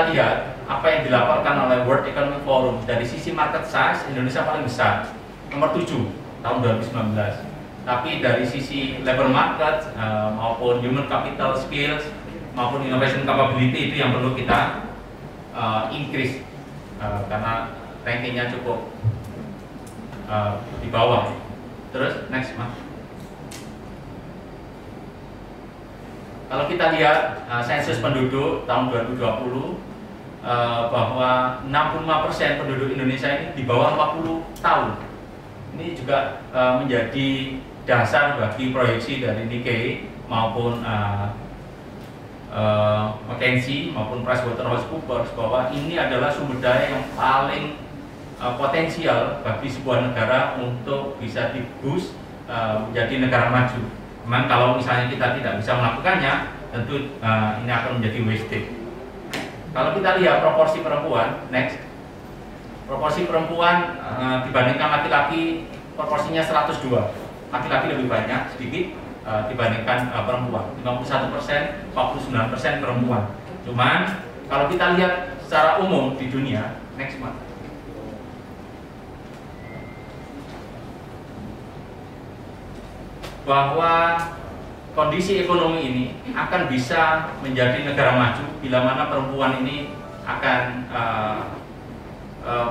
kita lihat apa yang dilaporkan oleh World Economic Forum, dari sisi market size Indonesia paling besar, nomor 7 tahun 2019. Tapi dari sisi labor market maupun human capital skills maupun innovation capability itu yang perlu kita increase karena rankingnya cukup di bawah. Terus next Mas. Kalau kita lihat sensus penduduk tahun 2020 bahwa 65% penduduk Indonesia ini di bawah 40 tahun. Ini juga menjadi dasar bagi proyeksi dari Nikkei maupun McKinsey maupun PricewaterhouseCoopers bahwa ini adalah sumber daya yang paling potensial bagi sebuah negara untuk bisa di-boost menjadi negara maju. Memang kalau misalnya kita tidak bisa melakukannya, tentu ini akan menjadi wasted. Kalau kita lihat proporsi perempuan, next. Proporsi perempuan dibandingkan laki-laki proporsinya 102. Laki-laki lebih banyak sedikit dibandingkan perempuan. 51%, 49% perempuan. Cuman kalau kita lihat secara umum di dunia, next Mas. Bahwa kondisi ekonomi ini akan bisa menjadi negara maju bila mana perempuan ini akan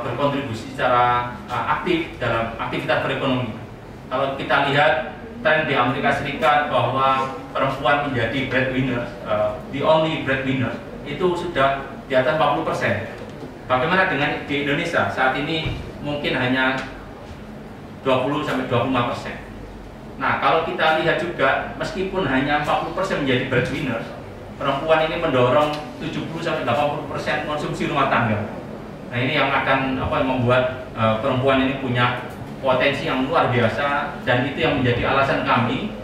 berkontribusi secara aktif dalam aktivitas perekonomian. Kalau kita lihat tren di Amerika Serikat bahwa perempuan menjadi breadwinner, the only breadwinner, itu sudah di atas 40%. Bagaimana dengan di Indonesia? Saat ini mungkin hanya 20-25%. Nah, kalau kita lihat juga, meskipun hanya 40% menjadi breadwinner, perempuan ini mendorong 70-80% konsumsi rumah tangga. Nah, ini yang akan membuat perempuan ini punya potensi yang luar biasa, dan itu yang menjadi alasan kami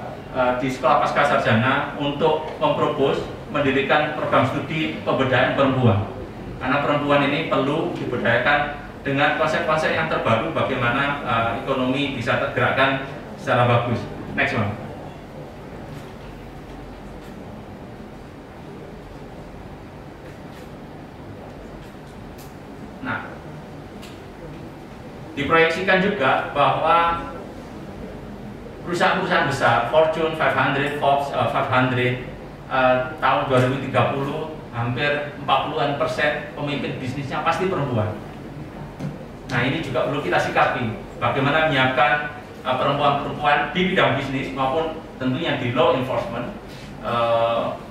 di Sekolah Pascasarjana untuk mempropos mendirikan program studi pemberdayaan perempuan. Karena perempuan ini perlu diberdayakan dengan konsep-konsep yang terbaru bagaimana ekonomi bisa tergerakkan secara bagus. Next one. Nah, diproyeksikan juga bahwa perusahaan-perusahaan besar Fortune 500, Forbes 500 tahun 2030 hampir 40% pemimpin bisnisnya pasti perempuan. Nah, ini juga perlu kita sikapi. Bagaimana menyiapkan perempuan-perempuan di bidang bisnis maupun tentunya di law enforcement,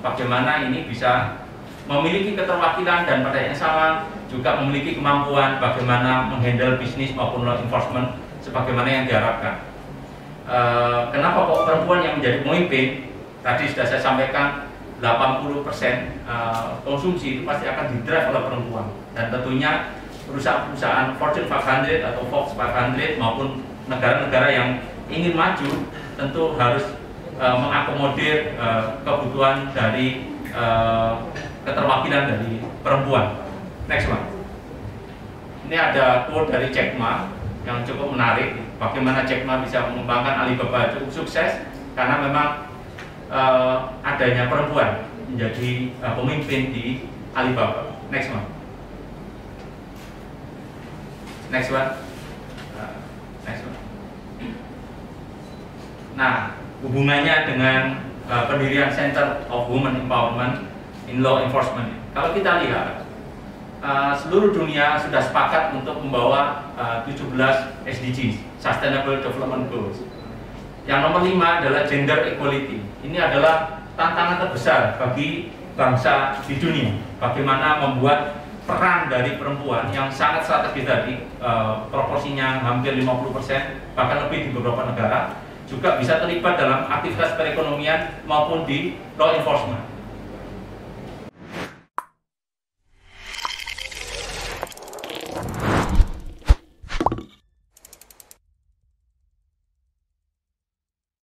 bagaimana ini bisa memiliki keterwakilan dan pada yang sama juga memiliki kemampuan bagaimana menghandle bisnis maupun law enforcement sebagaimana yang diharapkan. Kenapa kok perempuan yang menjadi pemimpin? Tadi sudah saya sampaikan 80% konsumsi itu pasti akan didrive oleh perempuan, dan tentunya perusahaan-perusahaan Fortune 500 atau Forbes 500 maupun negara-negara yang ingin maju tentu harus mengakomodir kebutuhan dari keterwakilan dari perempuan. Next one. Ini ada quote dari Jack Ma yang cukup menarik. Bagaimana Jack Ma bisa mengembangkan Alibaba cukup sukses karena memang adanya perempuan menjadi pemimpin di Alibaba. Next one. Next one. Next one. Nah, hubungannya dengan pendirian Center of Women Empowerment in Law Enforcement. Kalau kita lihat, seluruh dunia sudah sepakat untuk membawa 17 SDGs, Sustainable Development Goals. Yang nomor 5 adalah gender equality. Ini adalah tantangan terbesar bagi bangsa di dunia. Bagaimana membuat peran dari perempuan yang sangat strategis tadi, proporsinya hampir 50%, bahkan lebih di beberapa negara, juga bisa terlibat dalam aktivitas perekonomian maupun di law enforcement.